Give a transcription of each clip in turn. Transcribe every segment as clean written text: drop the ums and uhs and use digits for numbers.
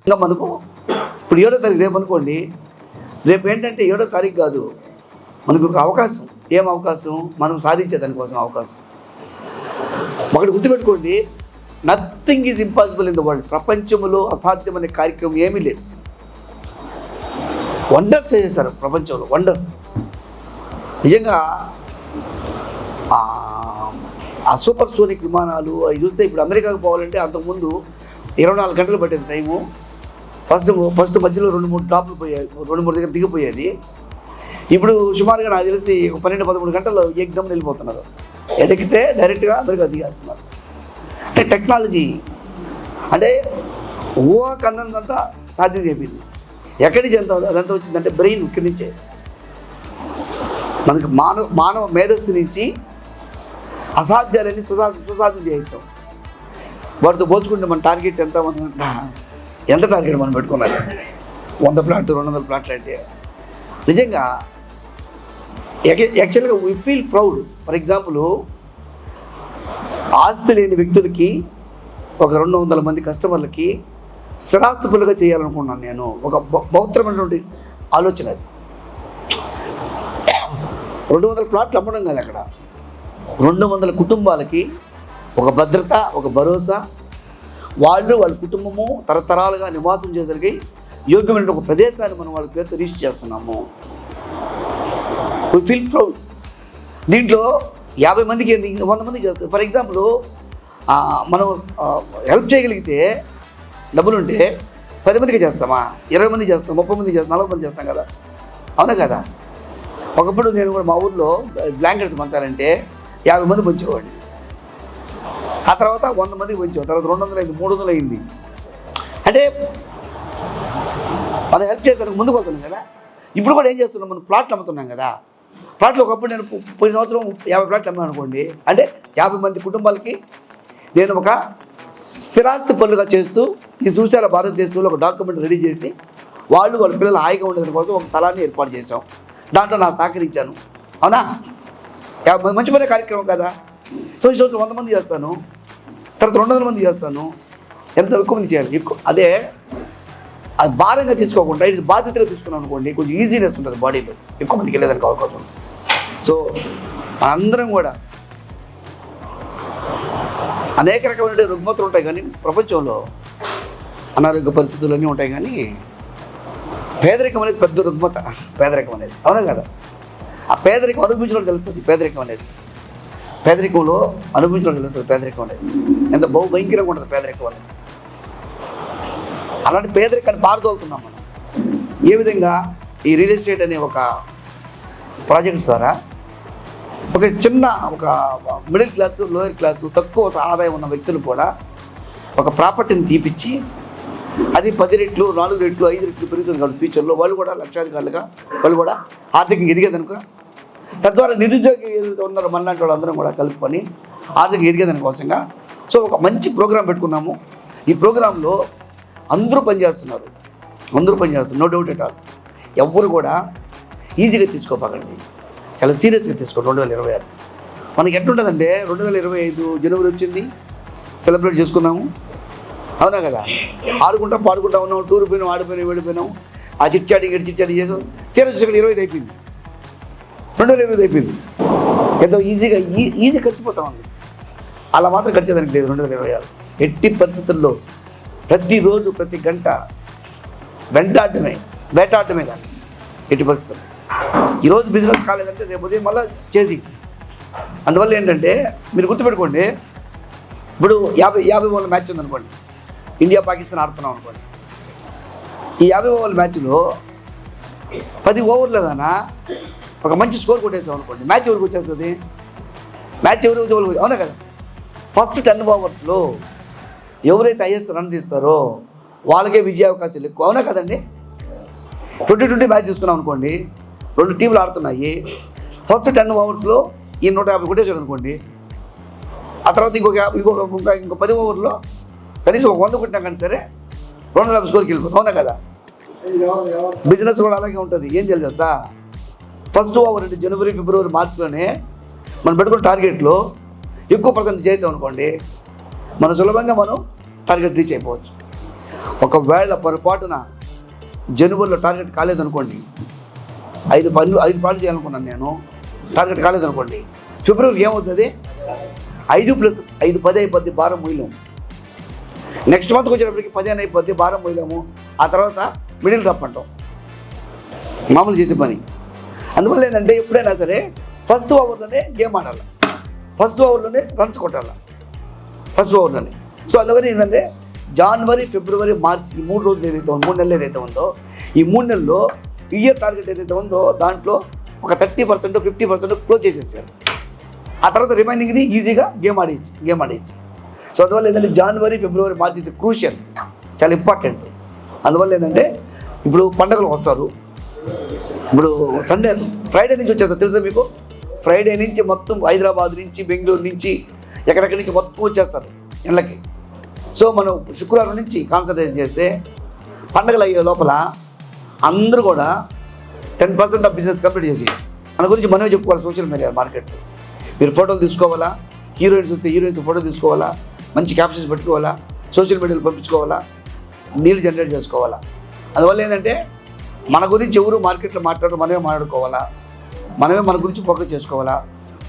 ఇంకా మనకు ఇప్పుడు 7వ తారీఖు రేపు అనుకోండి, రేపు ఏంటంటే 7వ తారీఖు కాదు, మనకు ఒక అవకాశం. ఏం అవకాశం? మనం సాధించే దానికోసం అవకాశం. ఒకటి గుర్తుపెట్టుకోండి, nothing is impossible in the world. ప్రపంచంలో అసాధ్యమనే కార్యక్రమం ఏమీ లేదు. వండర్స్ చేశారు ప్రపంచంలో, వండర్స్. నిజంగా ఆ సూపర్ సోనిక్ విమానాలు అవి చూస్తే ఇప్పుడు అమెరికాకు పోవాలంటే అంతకుముందు 24 గంటలు పట్టేది టైము. ఫస్ట్ మధ్యలో 2-3 టాపులు పోయాయి, 2-3 దగ్గర దిగిపోయేది. ఇప్పుడు సుమారుగా నాకు తెలిసి 12-13 గంటల్లో ఏకదమ్ వెళ్ళిపోతున్నారు. ఎడికితే డైరెక్ట్గా అమెరికా దిగేస్తున్నారు. అంటే టెక్నాలజీ అంటే ఊహ కన్నంతా సాధ్యం చెప్పింది. ఎక్కడి నుంచి అదంతా వచ్చిందంటే బ్రెయిన్ ఇక్కడి నుంచే. మనకి మానవ మేధస్సు నుంచి అసాధ్యాలన్నీ సుసాధ్యం చేసాం. వాటితో పోల్చుకుంటే మన టార్గెట్ ఎంత టార్గెట్ మనం పెట్టుకున్నారు? 100 ప్లాట్లు 200 ప్లాట్లు అంటే నిజంగా యాక్చువల్గా we feel proud. For example, ఆస్తి లేని వ్యక్తులకి ఒక 200 మంది కస్టమర్లకి స్థిరాస్తులుగా చేయాలనుకున్నాను నేను. ఒక బౌద్ధమైనటువంటి ఆలోచన అది. 200 ప్లాట్లు అమ్మడం కాదు, అక్కడ 200 కుటుంబాలకి ఒక భద్రత, ఒక భరోసా, వాళ్ళ కుటుంబము తరతరాలుగా నివాసం చేసరికి యోగ్యమైన ఒక ప్రదేశాన్ని మనం వాళ్ళ పేరుతో రిజిస్టర్ చేస్తున్నాము. We feel proud. దీంట్లో 50 మందికి 100 మందికి చేస్తారు. ఫర్ ఎగ్జాంపుల్, మనం హెల్ప్ చేయగలిగితే డబ్బులుంటే 10 మందికి చేస్తామా? 20 మంది చేస్తాం, 30 మంది చేస్తాం, 40 మంది చేస్తాం కదా, అవునా కదా? ఒకప్పుడు నేను కూడా మా ఊర్లో బ్లాంకెట్స్ పంచాలంటే 50 మంది పంచేవాడిని. ఆ తర్వాత 100 మందికి పంచేవాడు. తర్వాత 200 అయింది, 300 అయింది. అంటే మనం హెల్ప్ చేస్తానికి ముందుకు పోతున్నాం కదా. ఇప్పుడు కూడా ఏం చేస్తున్నాం, మనం ప్లాట్లు అమ్ముతున్నాం కదా. ప్లాట్లు ఒకప్పుడు నేను పోయిన సంవత్సరం 50 ప్లాట్లు అమ్మాను అనుకోండి, అంటే 50 మంది కుటుంబాలకి నేను ఒక స్థిరాస్తి పనులుగా చేస్తూ ఈ సుశాల భారతదేశంలో ఒక డాక్యుమెంట్ రెడీ చేసి వాళ్ళ పిల్లలు హాయిగా ఉండేదాని కోసం ఒక స్థలాన్ని ఏర్పాటు చేశాం. దాంట్లో నా సహకరించాను, అవునా? 50 మంది మంచి పనే కార్యక్రమం కదా. సో ఈ సంవత్సరం 100 మంది చేస్తాను, తర్వాత 200 మంది చేస్తాను. ఎంత ఎక్కువ మంది చేయాలి, ఎక్కువ. అదే అది భారంగా తీసుకోకుండా ఇది బాధ్యతగా తీసుకున్నాం అనుకోండి, కొంచెం ఈజీనెస్ ఉంటుంది బాడీలో, ఎక్కువ మందికి వెళ్ళేదానికి అవకాశం ఉంటుంది. సో అందరం కూడా అనేక రకమైన రుగ్మతలు ఉంటాయి, కానీ ప్రపంచంలో అనారోగ్య పరిస్థితులు అన్నీ ఉంటాయి. కానీ పేదరికం అనేది పెద్ద రుగ్మత, పేదరికం అనేది, అవునా కదా? ఆ పేదరికం అనుభవించడం తెలుస్తుంది. పేదరికంలో అనుభవించడం తెలుస్తుంది. పేదరికం అనేది ఎంత భయంకరంగా ఉంటుంది పేదరికం అనేది. అలాంటి పేదరికాన్ని పారదోలుతున్నాం మనం. ఏ విధంగా? ఈ రియల్ ఎస్టేట్ అనే ఒక ప్రాజెక్ట్స్ ద్వారా ఒక చిన్న ఒక మిడిల్ క్లాసు, లోయర్ క్లాసు, తక్కువ ఆదాయం ఉన్న వ్యక్తులు కూడా ఒక ప్రాపర్టీని తీపిచ్చి అది 10 రెట్లు, 4 రెట్లు, 5 రెట్లు పెరుగుతుంది కాబట్టి ఫ్యూచర్లో వాళ్ళు కూడా లక్షాధికారులుగా వాళ్ళు కూడా ఆర్థికంగా ఎదిగేదనుక, తద్వారా నిరుద్యోగి ఉన్నారు మనలాంటి వాళ్ళందరం కూడా కలుపుకొని ఆర్థికంగా ఎదిగేదానికోసంగా సో ఒక మంచి ప్రోగ్రాం పెట్టుకున్నాము. ఈ ప్రోగ్రాంలో అందరూ పనిచేస్తున్నారు, నో డౌట్ ఎట్ ఆల్. ఎవ్వరు కూడా ఈజీగా తీసుకోపాకండి, చాలా సీరియస్గా తీసుకోండి. 2026 మనకి ఎట్లుంటుందంటే 2025 జనవరి వచ్చింది, సెలబ్రేట్ చేసుకున్నాము, అవునా కదా? ఆడుకుంటా పాడుకుంటా ఉన్నాము, టూర్ పోయినాం, ఆడిపోయినాం, వెళ్ళిపోయినాం, ఆ చిట్చాటి చేసాం. తీరా చూసి 25 అయిపోయింది, 2025 అయిపోయింది. ఎంతో ఈజీ గడిచిపోతామండి. అలా మాత్రం గడిచేదానికి లేదు 2026. ఎట్టి పరిస్థితుల్లో ప్రతిరోజు ప్రతి గంట వేటాడటమే కానీ ఎట్టి పరిస్థితుల్లో. ఈరోజు బిజినెస్ కాలేదంటే రేపు ఉదయం మళ్ళీ చేసి. అందువల్ల ఏంటంటే మీరు గుర్తుపెట్టుకోండి, ఇప్పుడు 50 ఓవర్ల మ్యాచ్ ఉందనుకోండి, ఇండియా పాకిస్తాన్ ఆడుతున్నాం అనుకోండి. ఈ 50 ఓవర్ల మ్యాచ్లో 10 ఓవర్లో గానా ఒక మంచి స్కోర్ కొట్టేసాం అనుకోండి, మ్యాచ్ ఎవరికి వచ్చేస్తుంది? మ్యాచ్ ఎవరికి, అవునా కదా? ఫస్ట్ 10 ఓవర్స్లో ఎవరైతే హైయెస్ట్ రన్ తీస్తారో వాళ్ళకే విజయ అవకాశాలు ఎక్కువ, అవునా కదండి? 2020 మ్యాచ్ తీసుకున్నాం అనుకోండి, 2 టీంలు ఆడుతున్నాయి. ఫస్ట్ 10 ఓవర్స్లో ఈ 150 కొట్టేసాడు అనుకోండి, ఆ తర్వాత ఇంకో 10 ఓవర్లో కనీసం 100 కొట్టినా కానీ సరే 250 స్కోర్కి వెళ్ళిపోతుంది, అవునా కదా? బిజినెస్ కూడా అలాగే ఉంటుంది. ఏం చేయాలి తెలుసా? ఫస్ట్ ఓవర్ అంటే జనవరి, ఫిబ్రవరి, మార్చిలోనే మనం పెట్టుకున్న టార్గెట్లో ఎక్కువ పర్సెంట్ చేసాం అనుకోండి, మనం సులభంగా మనం టార్గెట్ రీచ్ అయిపోవచ్చు. ఒకవేళ పొరపాటున జనవరిలో టార్గెట్ కాలేదనుకోండి, 5 పాటలు చేయాలనుకున్నాను నేను, టార్గెట్ కాలేదనుకోండి, ఫిబ్రవరికి ఏమవుతుంది, 5 + 5 10 అయిపోద్ది, భారం మూయలేము. నెక్స్ట్ మంత్కి వచ్చేటప్పటికి 15 అయిపోద్ది, భారం మూయలేము. ఆ తర్వాత మిడిల్ డ్రాప్ అంటాం, మామూలు చేసే పని. అందువల్ల ఏంటంటే ఎప్పుడైనా సరే ఫస్ట్ ఓవర్లోనే గేమ్ ఆడాలి, ఫస్ట్ ఓవర్లోనే రన్స్ కొట్టాలి, ఫస్ట్ ఓవర్లోనే. సో అందువల్ల ఏంటంటే జనవరి, ఫిబ్రవరి, మార్చ్ ఈ 3 రోజులు ఏదైతే 3 నెలలు ఏదైతే ఉందో, ఈ 3 నెలల్లో ఇయర్ టార్గెట్ ఏదైతే ఉందో దాంట్లో ఒక 30% 50% క్లోజ్ చేసేసారు. ఆ తర్వాత రిమైనింగ్ది ఈజీగా గేమ్ ఆడేయచ్చు. సో అందువల్ల ఏంటంటే జనవరి, ఫిబ్రవరి, మార్చ్ ఇది క్రూషియల్, చాలా ఇంపార్టెంట్. అందువల్ల ఏంటంటే ఇప్పుడు పండుగలు వస్తారు, ఇప్పుడు సండే ఫ్రైడే నుంచి వచ్చేస్తారు తెలుసా మీకు, ఫ్రైడే నుంచి మొత్తం హైదరాబాద్ నుంచి, బెంగళూరు నుంచి, ఎక్కడెక్కడి నుంచి మొత్తం వచ్చేస్తారు ఇళ్ళకి. సో మనం శుక్రవారం నుంచి కాన్సన్ట్రేషన్ చేస్తే పండుగలు అయ్యే లోపల అందరూ కూడా 10% ఆఫ్ బిజినెస్ కంప్లీట్ చేసి మన గురించి మనమే చెప్పుకోవాలి. సోషల్ మీడియా మార్కెట్ మీరు ఫోటోలు తీసుకోవాలా, హీరోయిన్స్ వస్తే హీరోయిన్స్ ఫోటో తీసుకోవాలా, మంచి క్యాప్షన్స్ పెట్టుకోవాలా, సోషల్ మీడియాలో పంపించుకోవాలా, నీళ్ళు జనరేట్ చేసుకోవాలా. అందువల్ల ఏంటంటే మన గురించి ఎవరు మార్కెట్లో మాట్లాడరు, మనమే మాట్లాడుకోవాలా, మనమే మన గురించి ఫోకస్ చేసుకోవాలా.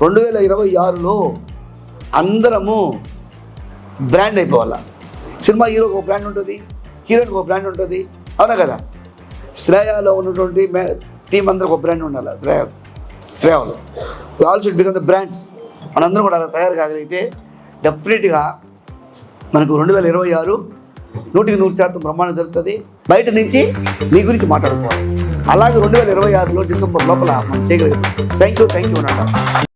2026లో అందరము బ్రాండ్ అయిపోవాలా. సినిమా హీరోకి ఒక బ్రాండ్ ఉంటుంది, హీరోయిన్కి ఒక బ్రాండ్ ఉంటుంది, అవునా కదా. శ్రేయాలో ఉన్నటువంటి టీం అందరికి ఒక బ్రాండ్ ఉండాలి. శ్రేయాలో all should become the brands. మనందరం కూడా అలా తయారు కాగలిగితే డెఫినెట్గా మనకు 2026 100% బ్రహ్మాండం జరుగుతుంది. బయట నుంచి మీ గురించి మాట్లాడుకోవాలి. అలాగే 2026లో డిసెంబర్ లోపల మనం చేయగలుగుతాం. థ్యాంక్ యూ అన్నమాట.